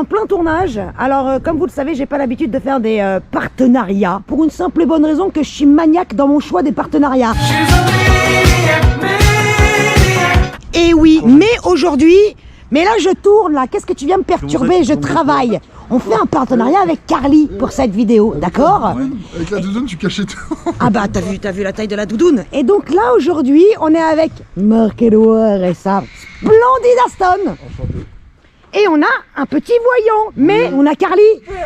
en plein tournage. Alors, comme vous le savez, j'ai pas l'habitude de faire des partenariats. Pour une simple et bonne raison que je suis maniaque dans mon choix des partenariats. Et oui, mais aujourd'hui... Mais là, je tourne, là. Qu'est-ce que tu viens me perturber? Je travaille. On fait un partenariat avec Carly pour cette vidéo, d'accord? Avec la doudoune, tu cachais tout. Ah bah, t'as vu la taille de la doudoune. Et donc là, aujourd'hui, on est avec Marc-Edouard et sa splendide Aston. Enchanté. Et on a un petit voyant, mais on a Carly.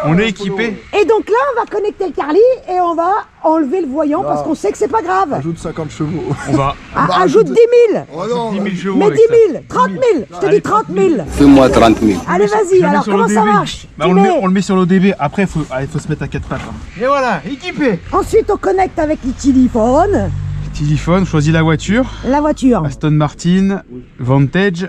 On est équipé. Et donc là, on va connecter le Carly et on va enlever le voyant parce qu'on sait que c'est pas grave. Ajoute 50 chevaux. On va Ajoute 10 000. Oh non, 10 000 chevaux. Mais avec 10 ça. 000, 30 000. Je te dis 30 000. Fais-moi 30 000. Allez, vas-y. Je le mets Alors, sur comment ça l'ODB. marche? Bah, on le met sur l'ODB. Après, il faut se mettre à 4 pattes. Hein. Et voilà, équipé. Ensuite, on connecte avec le téléphone. Téléphone, choisit la voiture. La voiture. Aston Martin, Vantage.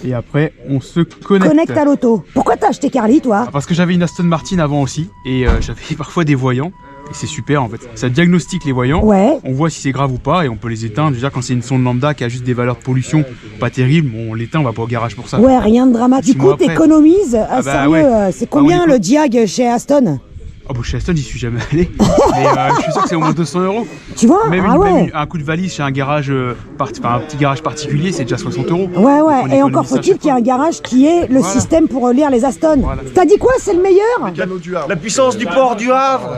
Et après, on se connecte. Connecte à l'auto. Pourquoi t'as acheté Carly, toi? Parce que j'avais une Aston Martin avant aussi. Et j'avais parfois des voyants. Et c'est super en fait. Ça diagnostique les voyants. Ouais. On voit si c'est grave ou pas et on peut les éteindre. Déjà, quand c'est une sonde lambda qui a juste des valeurs de pollution pas terribles, bon, on l'éteint, on va pas au garage pour ça. Ouais, rien de dramatique. 6 Du mois coup, après. t'économises. bah Sérieux, ouais. c'est combien le diag chez Aston? Oh, bon, chez Aston, j'y suis jamais allé. Mais je suis sûr que c'est au moins 200 €. Tu vois? Même, Ah ouais. même un coup de valise chez un garage, un petit garage particulier, c'est déjà 60 €. Ouais, On ouais. Et économise encore ça à faut-il chaque qu'il y ait un garage qui ait le Voilà. système pour lire les Aston. Voilà. T'as dit quoi? C'est le meilleur? Canot du Havre. La puissance du port du Havre.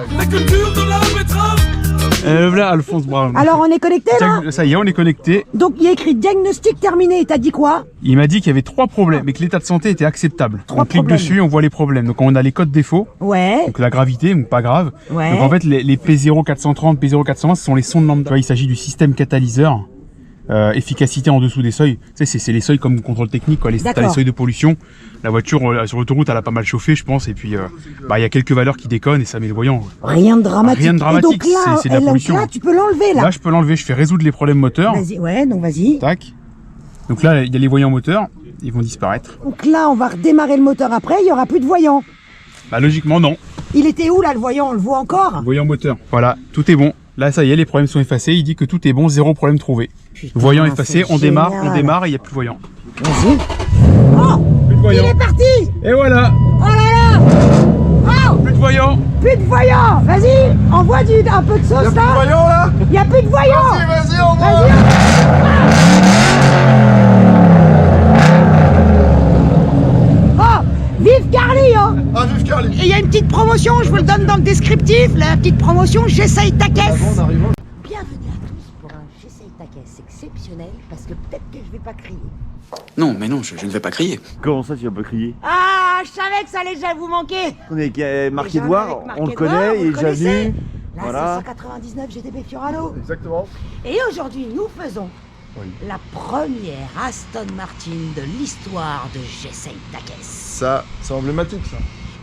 Là, Alphonse Brown. Alors, on est connecté là? Ça y est, on est connecté. Donc, il y a écrit diagnostic terminé. T'as dit quoi? Il m'a dit qu'il y avait 3 problèmes et que l'état de santé était acceptable. Trois On clique problèmes. dessus, on voit les problèmes. Donc on a les codes défauts, Ouais. donc la gravité, donc pas grave. Ouais. Donc en fait les P0430, P0420, ce sont les sondes lambda. Tu vois, il s'agit du système catalyseur. Efficacité en dessous des seuils. Tu sais, c'est les seuils comme contrôle technique, quoi. T'as les D'accord. seuils de pollution. La voiture sur l'autoroute, elle a pas mal chauffé, je pense. Et puis, il y a quelques valeurs qui déconnent et ça met le voyant. Rien de dramatique. Rien de dramatique, Et donc là, c'est de la pollution. là, tu peux l'enlever là. Là, je peux l'enlever. Je fais résoudre les problèmes moteurs. Vas-y, ouais, donc vas-y. Tac. Donc là, il y a les voyants moteurs. Ils vont disparaître. Donc là, on va redémarrer le moteur après, il y aura plus de voyant. Bah, logiquement, non. Il était où là le voyant? On le voit encore? Voyant moteur. Voilà, tout est bon. Là, ça y est, les problèmes sont effacés. Il dit que tout est bon, 0 problème trouvé. Putain, Voyant effacé, c'est on démarre génial. et il n'y a plus de voyant. Vas-y. Oh, Plus de il voyant. est parti. Et voilà, Oh là là. Oh, plus de voyant. plus de voyant. Vas-y, envoie un peu de sauce là. Voyons là. Il n'y a plus de voyant. Vas-y, on va. Vas-y. Oh, vive Carly, hein. Ah, vive Carly. Et il y a une petite promotion, je vous le donne dans le descriptif. La petite promotion, j'essaye ta caisse. Avant, en arrivant. Bienvenue à tous pour un j'essaye ta caisse exceptionnel parce que peut-être que je vais pas crier. Non, mais non, je ne vais pas crier. Comment ça, tu vas pas crier? Ah, je savais que ça allait déjà vous manquer. On est avec Marc Déjà, Edouard, avec Marc on le Edouard, connaît, vous il est le déjà connaissez. venu. La Voilà. 599 GTB Fiorano. Exactement. Et aujourd'hui, nous faisons la première Aston Martin de l'histoire de J'essaye ta caisse. Ça, c'est emblématique ça.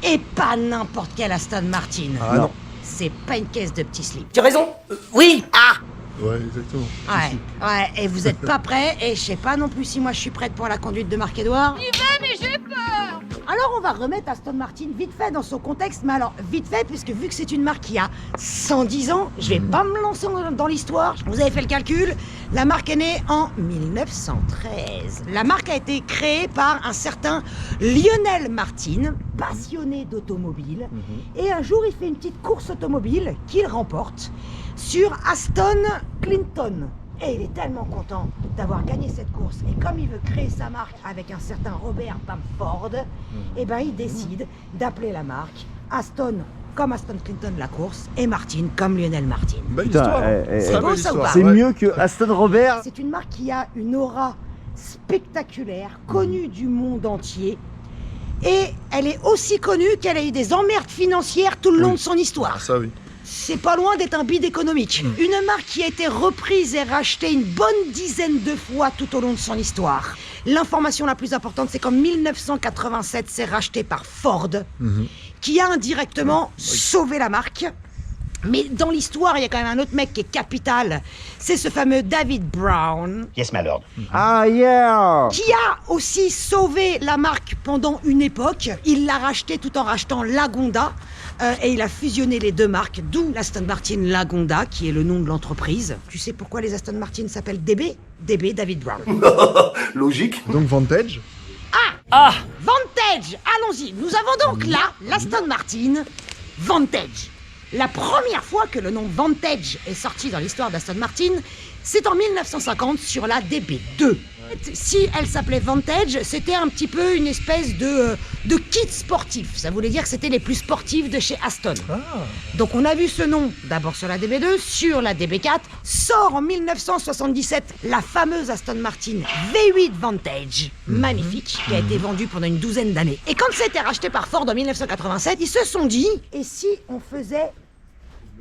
Et pas n'importe quelle Aston Martin. Ah non. C'est pas une caisse de petits slips. Tu as raison. Oui. Ah Ouais, exactement. Ouais, ouais, et vous êtes pas prêts, et je sais pas non plus si moi je suis prête pour la conduite de Marc-Edouard. J'y vais, mais j'ai peur. Alors on va remettre Aston Martin vite fait dans son contexte, mais alors vite fait, puisque vu que c'est une marque qui a 110 ans, je vais pas me lancer dans l'histoire. Vous avez fait le calcul, la marque est née en 1913. La marque a été créée par un certain Lionel Martin, passionné d'automobile, et un jour il fait une petite course automobile qu'il remporte sur Aston Clinton. Et il est tellement content d'avoir gagné cette course. Et comme il veut créer sa marque avec un certain Robert Bamford, et ben il décide d'appeler la marque Aston comme Aston Clinton la course et Martin comme Lionel Martin. Belle Putain, histoire. hein. C'est Très beau, belle ça, ou histoire. pas C'est Ouais. mieux que Aston Robert. C'est une marque qui a une aura spectaculaire, connue du monde entier. Et elle est aussi connue qu'elle a eu des emmerdes financières tout le long de son histoire. Ah, ça oui. C'est pas loin d'être un bide économique. Une marque qui a été reprise et rachetée une bonne dizaine de fois tout au long de son histoire. L'information la plus importante, c'est qu'en 1987, c'est racheté par Ford, qui a indirectement sauvé la marque. Mais dans l'histoire, il y a quand même un autre mec qui est capital. C'est ce fameux David Brown, Yes, my lord. Ah yeah. qui a aussi sauvé la marque pendant une époque. Il l'a racheté tout en rachetant Lagonda. Et il a fusionné les deux marques, d'où l'Aston Martin Lagonda, qui est le nom de l'entreprise. Tu sais pourquoi les Aston Martin s'appellent DB David Brown. Logique. Donc Vantage. Vantage. Vantage. Allons-y. Nous avons donc là l'Aston Martin Vantage. La première fois que le nom Vantage est sorti dans l'histoire d'Aston Martin, c'est en 1950 sur la DB2. Si elle s'appelait Vantage, c'était un petit peu une espèce de kit sportif. Ça voulait dire que c'était les plus sportifs de chez Aston. Donc on a vu ce nom d'abord sur la DB2, sur la DB4. Sort en 1977 la fameuse Aston Martin V8 Vantage, magnifique, qui a été vendue pendant une douzaine d'années. Et quand ça a été racheté par Ford en 1987, ils se sont dit, et si on faisait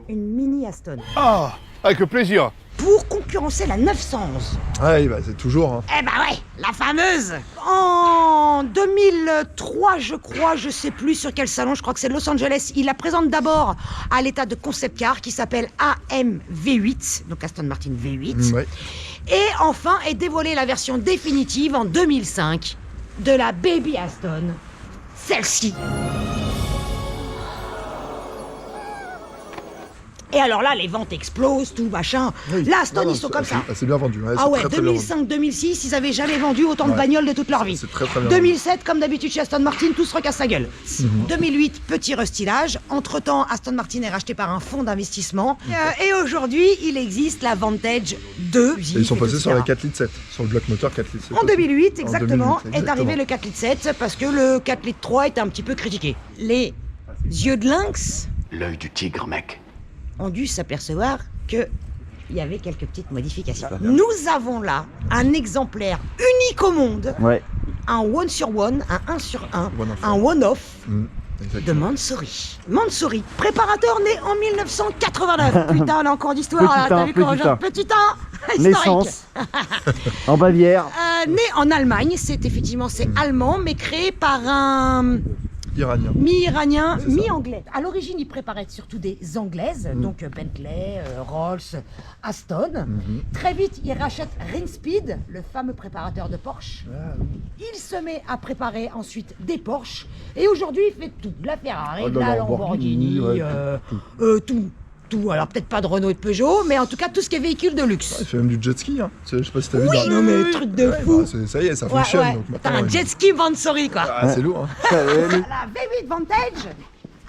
une mini Aston Ah, avec plaisir. pour concurrencer la 911? Ouais, bah c'est toujours. Hein. Eh ben ouais, la fameuse. En 2003, je crois, je sais plus sur quel salon, je crois que c'est Los Angeles, il la présente d'abord à l'état de concept car qui s'appelle AM-V8, donc Aston Martin V8. Ouais. Et enfin est dévoilée la version définitive en 2005 de la Baby Aston, celle-ci. Et alors là, les ventes explosent, tout machin. Oui. Là, Aston, Non, non, ils sont comme ça. C'est bien vendu. Ouais, Ah c'est ouais, très, très bien vendu. 2005-2006, ils avaient jamais vendu autant de Ouais. bagnoles de toute leur vie. C'est très, très bien 2007, comme d'habitude chez Aston Martin, tout se recasse la gueule. 2008, petit restylage. Entre-temps, Aston Martin est racheté par un fonds d'investissement. Et aujourd'hui, il existe la Vantage 2. Et ils sont passés sur la 4 litres 7, sur le bloc moteur 4 litres 7. En aussi. 2008, En exactement, 2008, est arrivé le 4 litres 7 parce que le 4 litres 3 était un petit peu critiqué. Les yeux de lynx L'œil du tigre, mec. ont dû s'apercevoir que il y avait quelques petites modifications. Nous avons là un exemplaire unique au monde, Ouais. un one sur one, un 1 sur 1, One-off. un one-off Mmh, de exactement. Mansouri. Mansouri, préparateur né en 1989. Putain, on a encore d'histoire là, t'as vu comment petit un historique. Naissance. En Bavière. Né en Allemagne, c'est allemand, mais créé par un Iranien. mi-iranien, C'est ça. mi-anglais. À l'origine, il préparait surtout des anglaises, donc Bentley, Rolls, Aston. Très vite, il rachète Rinspeed, le fameux préparateur de Porsche. Ah, Il se met à préparer ensuite des Porsche. Et aujourd'hui, il fait tout. La Ferrari, Ah, de la la Lamborghini, Lamborghini, ouais, tout. Alors peut-être pas de Renault et de Peugeot, mais en tout cas tout ce qui est véhicule de luxe. Il fait même du jet ski, hein. Je sais pas si t'as vu Oui, dans non mais truc de fou. Bah, ça y est, ça fonctionne. Donc T'as maintenant, un jet ski Mansouri quoi. Ah, c'est lourd, hein. La V8 Vantage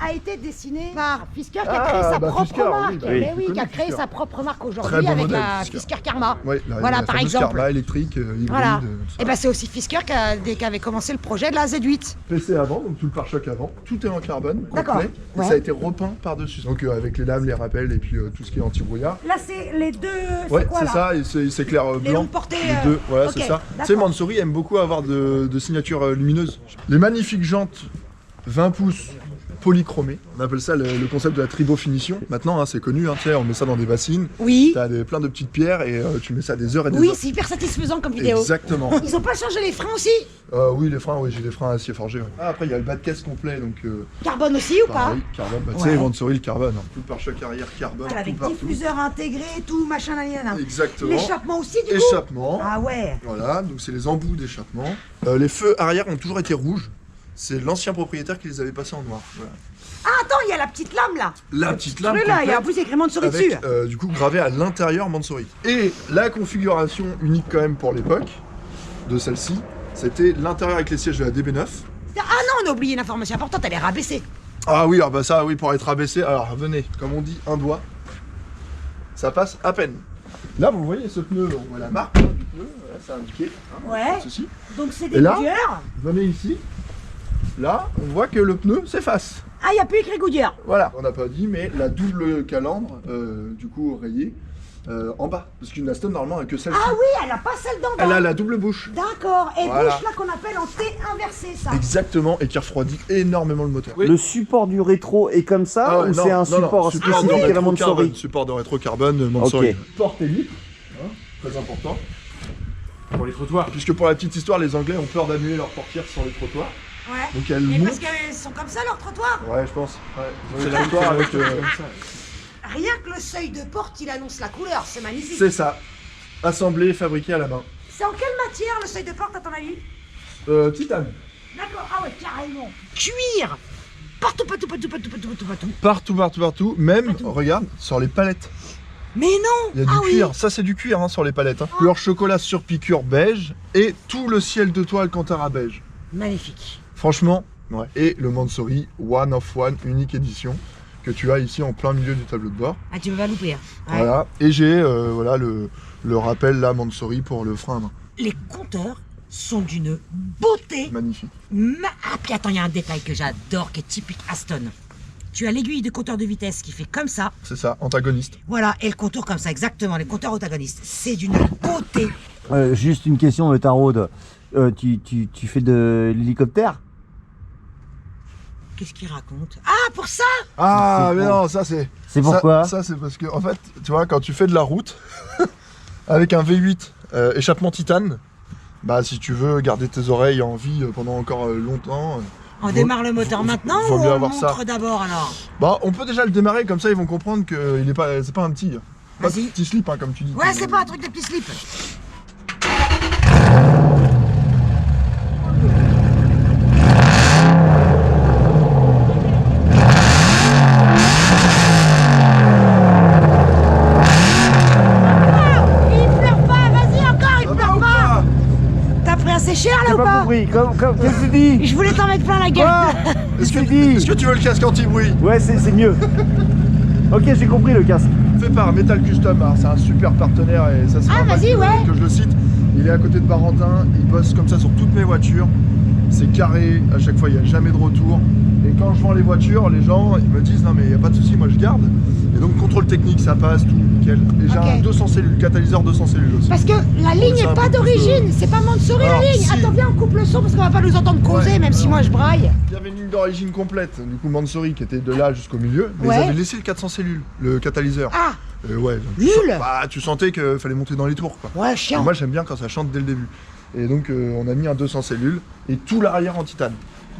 a été dessinée par Fisker qui a créé sa propre Fisker, marque. oui, bah, Mais oui, connu, qui a créé Fisker. sa propre marque Très aujourd'hui bon avec modèle, la Fisker. Fisker Karma. Ouais, Voilà, la par fameuse exemple. Karma électrique, hybride. Voilà. tout Et ça. ben c'est aussi Fisker qui avait commencé le projet de la Z8. PC avant, donc tout le pare-choc avant, tout est en carbone D'accord, complet, et ouais. ça a été repeint par-dessus. Donc avec les lames, les rappels et puis tout ce qui est anti-brouillard. Là c'est les deux. Ouais, quoi c'est là ça, et il s'éclaire Les blanc. longues portées, Les deux, voilà, ok, c'est ça. d'accord. Tu sais, Mansouri aime beaucoup avoir de signatures lumineuses. Les magnifiques jantes 20 pouces polychromées. On appelle ça le concept de la tribofinition. Maintenant, hein, c'est connu, hein, tu sais, on met ça dans des bassines. Oui. T'as plein de petites pierres et tu mets ça des heures et des Oui, heures. c'est hyper satisfaisant comme vidéo. Exactement. Ils ont pas changé les freins aussi? Oui, les freins, oui, j'ai des freins à acier forgé. Ouais. Ah, après, il y a le bas de caisse complet, donc. Carbone aussi ou pas? Pareil, carbone. Bah, tu Ouais. sais, Mansouri, le carbone. Hein. Tout le pare-choc arrière, carbone, Ah, avec tout partout. diffuseur intégré, tout machin, nanana. Exactement. L'échappement aussi du coup? Échappement. Ah ouais. Voilà, donc c'est les embouts d'échappement. Les feux arrière ont toujours été rouges. C'est l'ancien propriétaire qui les avait passés en noir. Voilà. Ah attends, il y a la petite lame là. La petite lame Celui-là, il y a en complète plus écrit Mansouri dessus. avec du coup gravé à l'intérieur Mansouri. Et la configuration unique quand même pour l'époque de celle-ci, c'était l'intérieur avec les sièges de la DB9. Ah non, on a oublié une information importante, elle est rabaissée. Ah oui, bah ça oui, pour être abaissé, alors venez, comme on dit, un doigt, ça passe à peine. Là vous voyez ce pneu, on voit la marque hein, du pneu, voilà, c'est indiqué. Hein, Ouais. Ceci. Donc c'est Et des là Goodyear. Venez ici, là on voit que le pneu s'efface. Ah, il n'y a plus écrit Goodyear. Voilà, on n'a pas dit, mais la double calandre, du coup rayée, en bas. Parce qu'une Aston normalement n'a que celle-ci. Ah oui, elle a pas celle d'en bas. Elle a la double bouche. D'accord. Et Voilà. bouche là qu'on appelle en T inversé ça. Exactement, et qui refroidit énormément le moteur. Le support du rétro est comme ça Ah ouais, ou non, c'est un non, support support spécifique de à la Mansouri? rétro-carbone, support de rétro-carbone, Mansouri. Ok. Porte et vitre, hein, très important. Pour les trottoirs. Puisque pour la petite histoire, les Anglais ont peur d'annuler leurs portières sur les trottoirs. Ouais. Donc elles Mais parce montent. qu'elles sont comme ça leurs trottoirs. Ouais, je pense. Ouais. C'est Ils ont la les trottoirs avec. Rien que le seuil de porte, il annonce la couleur. C'est magnifique. C'est ça. Assemblé, fabriqué à la main. C'est en quelle matière le seuil de porte à ton avis? Titane. D'accord. Ah ouais, carrément. Cuir. Partout, partout, partout, partout, partout, partout, partout. Partout, partout, partout. Même, regarde, sur les palettes. Mais non. Il y a du Ah cuir. oui. Ça, c'est du cuir hein, sur les palettes. Hein. Couleur chocolat sur piqûre beige. Et tout le ciel de toile Cantara beige. Magnifique. Franchement, ouais. Et le Mansory One of One, unique édition, que tu as ici en plein milieu du tableau de bord. Ah, tu veux pas louper. Hein. Ouais. Voilà. Et j'ai voilà, le rappel là, Mansory pour le frein à main. Les compteurs sont d'une beauté. Magnifique. Ah, puis attends, il y a un détail que j'adore qui est typique Aston. Tu as l'aiguille de compteur de vitesse qui fait comme ça. C'est ça, antagoniste. Voilà, et le contour comme ça, exactement, les compteurs antagonistes. C'est d'une beauté. Juste une question, Taraude. Tu fais de l'hélicoptère? Qu'est-ce qu'il raconte? Ah, pour ça? Ah, C'est mais pour- non, ça c'est... C'est pourquoi? Ça c'est parce que, en fait, tu vois, quand tu fais de la route, avec un V8 échappement titane, bah si tu veux garder tes oreilles en vie pendant encore longtemps... On démarre le moteur maintenant faut ou mieux on avoir ça. montre d'abord alors? Bah, on peut déjà le démarrer, comme ça ils vont comprendre que c'est pas un petit... Pas Vas-y. petit slip, hein, comme tu dis. Ouais, c'est pas un truc de petit slip. Il pleure pas, vas-y encore, il Ça va pleure ou pas. pas? T'as pris assez cher là J'ai ou pas pas? compris. Qu'est-ce que tu dis? Je voulais t'en mettre plein la gueule. Quoi? Est-ce Qu'est-ce que tu dis? que tu veux le casque anti-bruit? Ouais, c'est mieux. Ok, j'ai compris le casque. Fait par Metal Custom, hein, c'est un super partenaire et ça serait Ah, pas vas-y, que, ouais. que je le cite. Il est à côté de Barentin, il bosse comme ça sur toutes mes voitures. C'est carré, à chaque fois il n'y a jamais de retour. Et quand je vends les voitures, les gens ils me disent non mais il n'y a pas de souci, moi je garde. Et donc contrôle technique, ça passe, tout nickel. Et j'ai Ok. un 200 cellules, catalyseur 200 cellules aussi. Parce que la ligne C'est n'est un pas peu plus d'origine, c'est pas Mansory Alors, la ligne. si. Attends, viens, on coupe le son parce qu'on va pas nous entendre causer, Ouais, même si alors. moi je braille. Il y avait une ligne d'origine complète, du coup Mansory qui était de là jusqu'au milieu, mais Ouais. ils avaient laissé le 400 cellules, le catalyseur. Ah, Ouais, donc Nul. tu sentais qu'il fallait monter dans les tours quoi. ouais, Et chiant. moi j'aime bien quand ça chante dès le début. Et donc on a mis un 200 cellules et tout l'arrière en titane.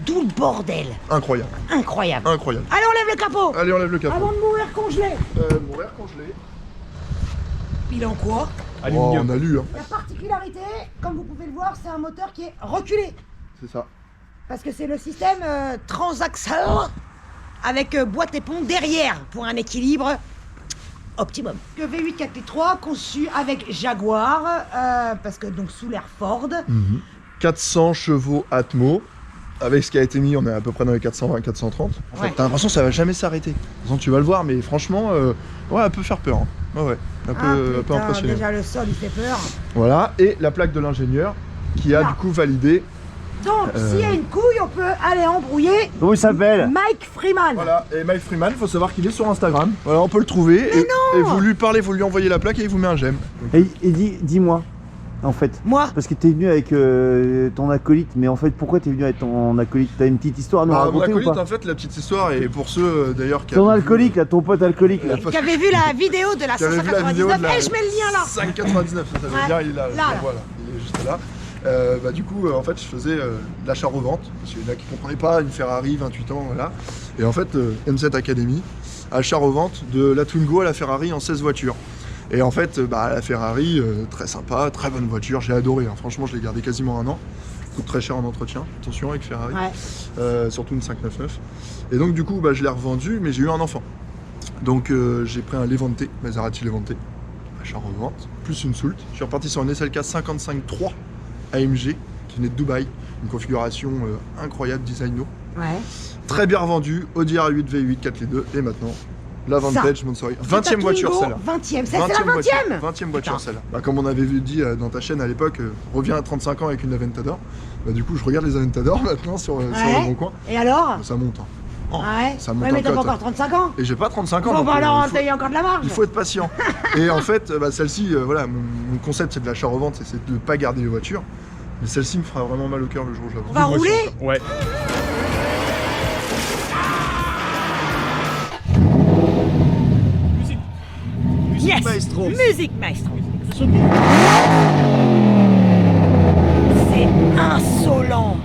D'où le bordel. Incroyable, Incroyable. incroyable. Allez, on lève le capot. Allez on lève le capot. Avant de mourir congelé. Mon air congelé. Il est en quoi? Oh, on a lu, hein. La particularité, comme vous pouvez le voir, c'est un moteur qui est reculé. C'est ça. Parce que c'est le système transaxle avec boîte et pont derrière pour un équilibre optimum. Que V8 4 litres 3 conçu avec Jaguar, parce que donc sous l'air Ford. 400 chevaux Atmo. Avec ce qui a été mis, on est à peu près dans les 420-430. En fait, Ouais. t'as l'impression que ça va jamais s'arrêter. De toute façon, tu vas le voir, mais franchement, ouais, elle peut faire peur. Hein. Ouais, un peu Putain, impressionnant. déjà le sol il fait peur. Voilà, et la plaque de l'ingénieur qui a Là. du coup validé. Donc s'il y a une couille, on peut aller embrouiller Comment il s'appelle? Mike Freeman. Voilà, et Mike Freeman, faut savoir qu'il est sur Instagram. Voilà, on peut le trouver. Et vous lui parlez, vous lui envoyez la plaque et il vous met un j'aime. Et dis-moi, en fait. Moi, Parce que t'es venu avec ton acolyte, mais en fait, pourquoi t'es venu avec ton acolyte? T'as une petite histoire à nous Mon raconter ou acolyte, pas? en fait, la petite histoire, et pour ceux d'ailleurs qui Ton avaient alcoolique, là, ton pote alcoolique, là. Parce qui avait vu la vidéo de la Qui avait vu la vidéo 599, de la- et je mets le lien là. 5,99, ça veut Ouais. dire, il est là, Là, là. voilà, il est juste là. Bah, du coup, en fait, je faisais de l'achat-revente, parce qu'il y en a qui ne comprenaient pas, une Ferrari, 28 ans, voilà. Et en fait, M7 Academy, achat-revente de la Twingo à la Ferrari en 16 voitures. Et en fait, la Ferrari, très sympa, très bonne voiture, j'ai adoré, hein. Franchement, je l'ai gardé quasiment un an. Coûte très cher en entretien, attention avec Ferrari, Ouais. surtout une 599. Et donc, du coup, je l'ai revendu, mais j'ai eu un enfant. Donc, j'ai pris un Levante, Maserati Levante, achat-revente, plus une Soult. Je suis reparti sur une SLK 55.3 AMG qui venait de Dubaï, une configuration incroyable, designo. Ouais. Très bien revendu, Audi R8 V8 4 les 2 et maintenant la Vantage Mansory. 20e voiture celle-là. 20e, c'est la 20e. 20e voiture Putain. celle-là. Comme on avait dit dans ta chaîne à l'époque, reviens à 35 ans avec une Aventador. Du coup je regarde les Aventador maintenant sur le bon coin. Et alors? Ça monte. Hein. Oh, Ouais. ça monte Ouais, mais en t'as pas cote. encore 35 ans. Et j'ai pas 35 ans. Bon, donc, bah alors, il faut- t'as eu encore de la marge. il faut être patient. Et en fait, celle-ci, voilà, mon concept c'est de l'achat-revente, c'est de ne pas garder les voitures. Mais celle-ci me fera vraiment mal au cœur le jour où je la vends. Va rouler. Ouais. Yes. Maestro. Musique maestro. C'est insolent.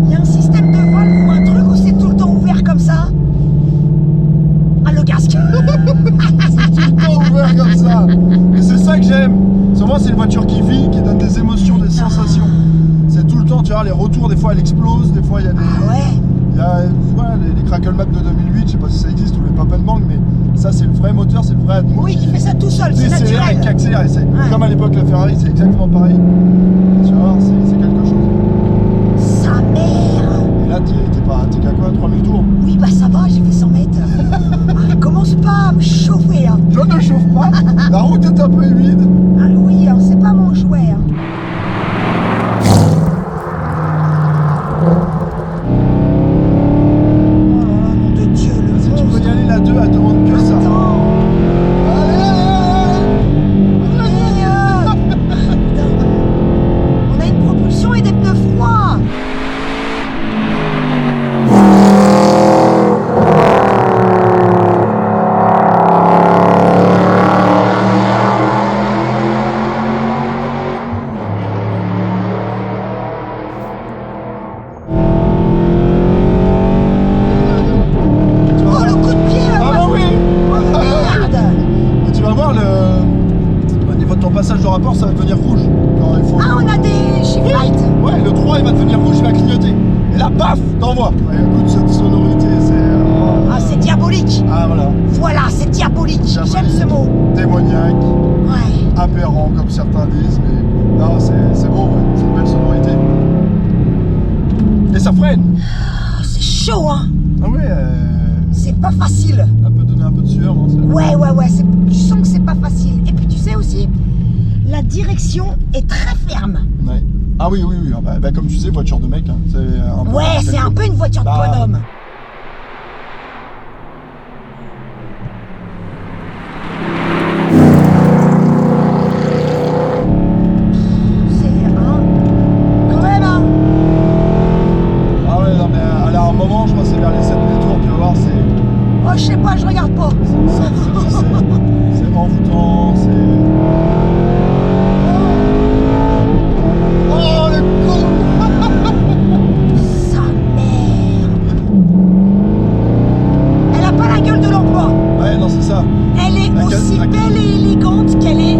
Il y a un système de valve ou un truc où c'est tout le temps ouvert comme ça? Ah, le casque. Pas ouvert comme ça. Et c'est ça que j'aime. Souvent c'est une voiture qui vit, qui donne des émotions, des sensations. C'est tout le temps, tu vois, les retours, des fois elle explose, des fois il y a des. Ouais. Il a les Crackle Maps de 2008, je sais pas si ça existe, ou les Pop and Bang, mais ça c'est le vrai moteur, c'est le vrai Atmo. Oui, il fait ça tout seul, c'est DCR et naturel. qui accélère. Et c'est Ouais. comme à l'époque la Ferrari, c'est exactement pareil. Tu vas voir, c'est quelque chose. Sa mère. Et là, t'es qu'à quoi, 3000 tours? Oui, bah ça va, j'ai fait 100 mètres. Ah, commence pas à me chauffer. Hein. Je ne chauffe pas, la route est un peu humide. Ah oui, hein, c'est pas mon jouet. Hein. Oh là là, nom de Dieu, le Si tu peux monstre. y aller, la 2, elle demande que ça. Attends. Allez, Putain. On a une propulsion et des pneus froids. tu vas Oh, le coup de pied. Ah bah oui. Oh merde. Et tu vas voir, au niveau de ton passage de rapport, ça va devenir rouge. Quand il faut... Ah, on a des shift lights. Ouais, le 3 il va devenir rouge, il va clignoter. Et là, paf, t'envoies. Ouais, écoute, cette sonorité, c'est... Ah, c'est diabolique. Ah voilà, Voilà, c'est diabolique. Diabolique. J'aime ce mot. démoniaque, Ouais. aberrant comme certains disent, mais non, c'est beau, ouais. C'est une belle sonorité. Et ça freine. Oh, c'est chaud, hein. Ah ouais, C'est pas facile. ça peut donner un peu de sueur, non? Ouais, tu sens que c'est pas facile. Et puis tu sais aussi, la direction est très ferme. Ouais. Ah oui, oui, oui, ah bah, comme tu sais, voiture de mec, hein. C'est un peu... Ouais, c'est un peu une voiture de Bah, bonhomme. C'est quand même, hein. Ah ouais, non, mais elle a un moment, je crois que c'est vers les 7000 tours, tu vas voir, c'est... Oh, je sais pas, je regarde pas. C'est envoûtant, c'est... Oh, le con. Sa mère. Elle a pas la gueule de l'emploi. Ouais, non, c'est ça. Elle est La aussi gueule- belle et élégante qu'elle est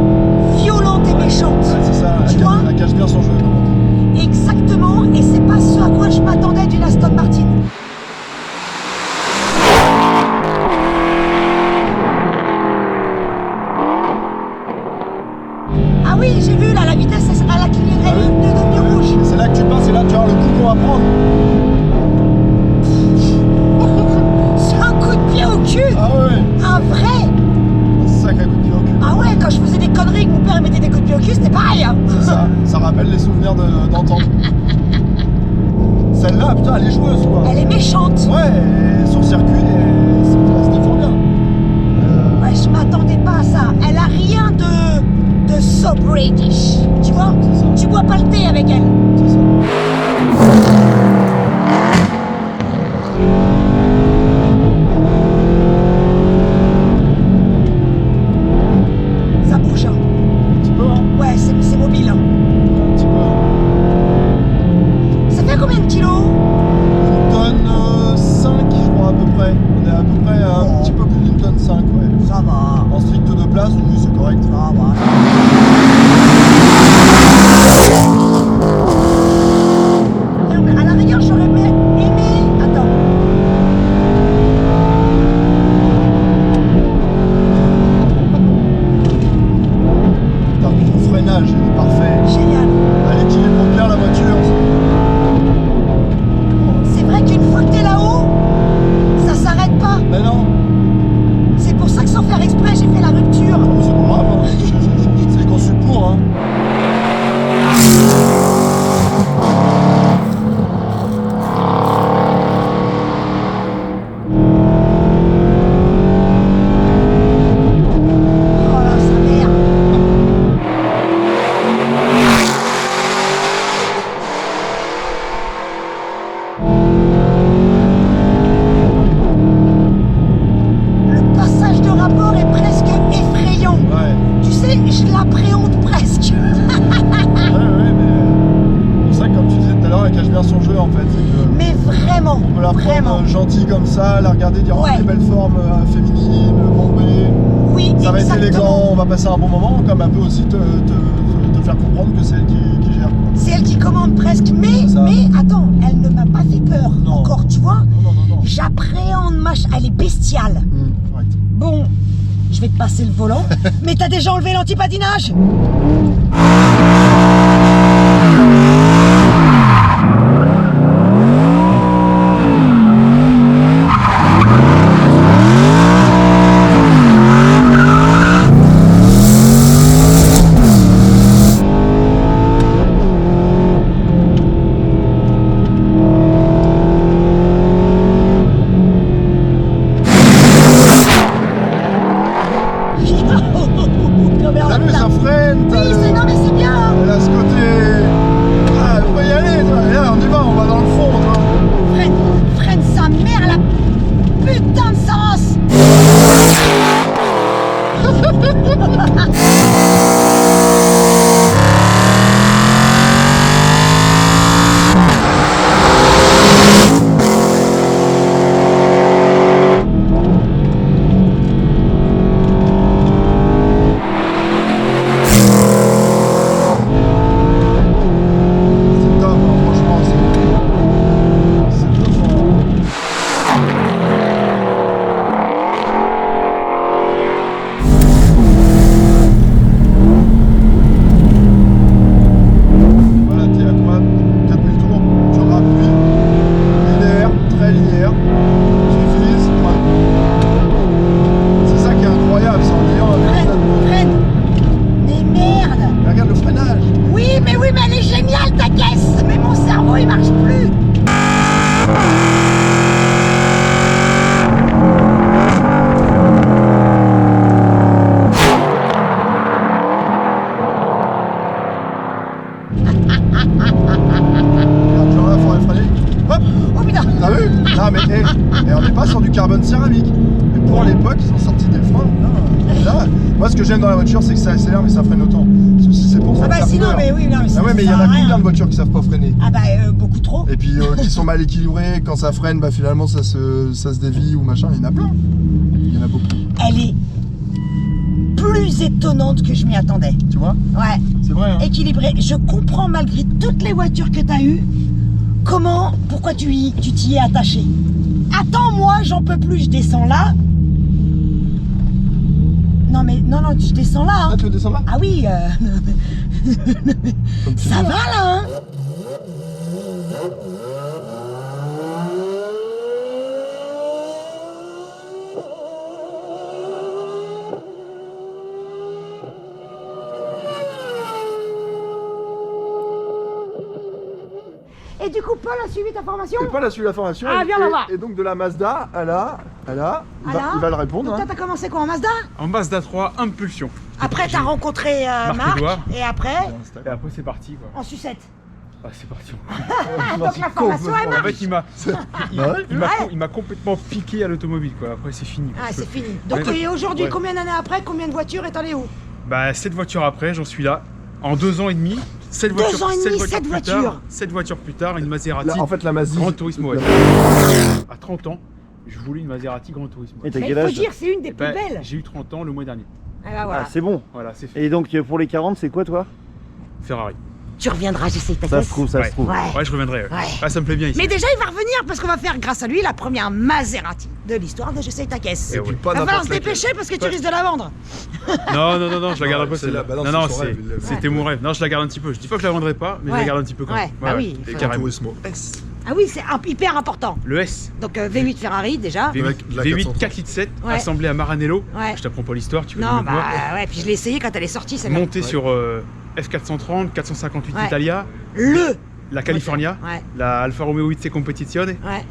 violente et méchante. Ouais, c'est ça. Tu vois? Elle cache bien son jeu, comme on dit. Exactement, et c'est pas ce à quoi je m'attendais d'une Aston Martin. Ah oui, j'ai vu là, la vitesse, elle a cligné, elle est devenue rouge. Et c'est là que tu passes, et là, tu vas voir le coup qu'on va prendre. C'est un coup de pied au cul. Ah ouais, Un vrai. un sacré coup de pied au cul. Ah ouais, quand je faisais des conneries, que mon père mettait des coups de pied au cul, c'était pareil. Hein. C'est ça, ça rappelle les souvenirs d'antan. Celle-là, putain, elle est joueuse, quoi. Elle est méchante. Ouais, et sur circuit, elle se défend bien. Ouais, je m'attendais pas à ça. Elle a rien de so British. Tu vois? C'est ça. Tu bois pas le thé avec elle. C'est ça. Ça bouge. Hein. Un petit peu, hein. Ouais, c'est mobile. Hein. Un petit peu. Ça fait combien de kilos? Une tonne 5, je crois, à peu près. On est à peu près à un petit peu plus d'une tonne 5, ouais. Ça va. En strict de place, oui, c'est correct. Ça va. Non, mais à la rigueur, j'aurais aimé. Attends. Putain, puis le freinage, il est parfait. Génial. Elle équilibre bien la voiture. C'est vrai qu'une fois que t'es là-haut, ça s'arrête pas. Mais non, C'est pour ça que sans faire exprès, j'ai fait la rupture. mais c'est pas grave, hein. C'est conçu pour, hein. Oh là, sa mère. Le passage de rapport est presque effrayant. Ouais, Tu sais, je l'appréhende presque. ouais, mais... C'est ça, comme tu disais tout à l'heure, elle cache bien son jeu, en fait. C'est que... Mais vraiment, On peut la vraiment. prendre gentille comme ça, la regarder, dire oh, Ouais. des belles formes féminines, bombées. Oui, Ça va être exactement. élégant, on va passer un bon moment, comme un peu aussi te faire comprendre que c'est elle qui gère. C'est elle elle qui commande presque, mais attends, elle ne m'a pas fait peur encore, tu vois. Non. J'appréhende elle est bestiale. Right. Bon, je vais te passer le volant, mais t'as déjà enlevé l'antipatinage? T'as vu, ça freine. Oui, non mais c'est bien, hein. Elle a ce côté. Ah, elle peut y aller, toi. Et là, on y va, on va dans le fond, toi. Freine sa mère, la putain de sens. C'est top, hein, franchement, c'est bluffant. Voilà, t'es à quoi? 4000 tours, tu rappuies, linéaire, très linéaire, tu vises, voilà. C'est ça qui est incroyable, c'est en ayant Freine. Mais merde. Mais regarde le freinage. Oui, mais elle est géniale ta caisse. Mais mon cerveau il marche plus. Regarde, genre là, il faudrait freiner. Hop, Oh putain. t'as vu? Non mais et on n'est pas sur du carbone céramique. Et pour l'époque, ils ont sorti des freins. Là, moi ce que j'aime dans la voiture, c'est que ça accélère mais ça freine autant. Parce que si c'est pour ça Ah bah faire sinon, peur. mais oui, non, mais ça Ah ouais, mais il y en sert a à rien. combien de voitures qui savent pas freiner? Ah bah beaucoup trop. Et puis qui sont mal équilibrées, quand ça freine, bah finalement ça se dévie ou machin, il y en a plein. Il y en a beaucoup. Elle est plus étonnante que je m'y attendais. Tu vois? Ouais. C'est vrai, hein? Équilibrée. Je comprends malgré toutes les voitures que t'as eues, pourquoi tu t'y es attaché. Attends, moi j'en peux plus, je descends là. Non mais non, je descends là. Hein. Ah, tu veux descendre là? Ah oui, Comme tu ça veux. va là, hein. Et du coup, Paul a suivi ta formation? Et Paul a suivi la formation. Ah, viens, on va voir. Et donc de la Mazda, il va le répondre. Donc hein. toi, t'as commencé quoi en Mazda? En Mazda 3, impulsion. Après, t'as rencontré Marc, Edouard. et après, Et après, c'est parti quoi. en sucette. Ah, c'est parti. Donc la formation, elle En marche. fait, Ouais. il m'a complètement piqué à l'automobile quoi. Après, c'est fini. Ah, c'est fini. Donc Ouais. et aujourd'hui, Ouais. combien d'années après, combien de voitures et t'en es où? Bah, 7 voitures après, j'en suis là. En 2 ans et demi. 7 2 voitures, ans et demi, 7 plus voitures. tard, 7 voitures plus tard, une Maserati. Là, en fait, la Mazda. Grand Turismo, ouais. À 30 ans, je voulais une Maserati Grand Turismo. Et t'as Mais quel il faut âge? dire, c'est une des Eh plus ben, belles. j'ai eu 30 ans le mois dernier. Ah bah voilà. Ah, c'est bon. Voilà, c'est fait. Et donc pour les 40, c'est quoi toi? Ferrari. Tu reviendras, j'essaie ta Ça caisse. se trouve, ça Ouais. se trouve. Ouais. Ouais, je reviendrai. Ouais. Ah, ça me plaît bien ici. Mais déjà, il va revenir parce qu'on va faire, grâce à lui, la première Maserati de l'histoire de J'essaye ta caisse. Et Et puis ouais. pas Va falloir n'importe se dépêcher parce que tu risques de la vendre. Non, je la garde Non, pas c'est celle-là. la- bah non, non, c'est son rêve, il- c'était mon rêve. Non, je la garde un petit peu. Je dis pas que je la vendrai pas, mais je Ouais. la garde un petit peu quand même. Ouais, bah oui, il Et faut- carrément. Turismo S. Ah oui, c'est hyper important. Le S. Donc V8 Ferrari déjà. V8, la V8 430. 4 litres 7, Ouais. assemblé à Maranello. Ouais. Je t'apprends pas l'histoire, tu connais Non, mieux que moi. bah ouais, puis je l'ai essayé quand elle est sortie, celle-là. Monté sur F430, 458 Ouais. Italia, Le la California, Ouais, la Alfa Romeo 8C Competizione, ouais.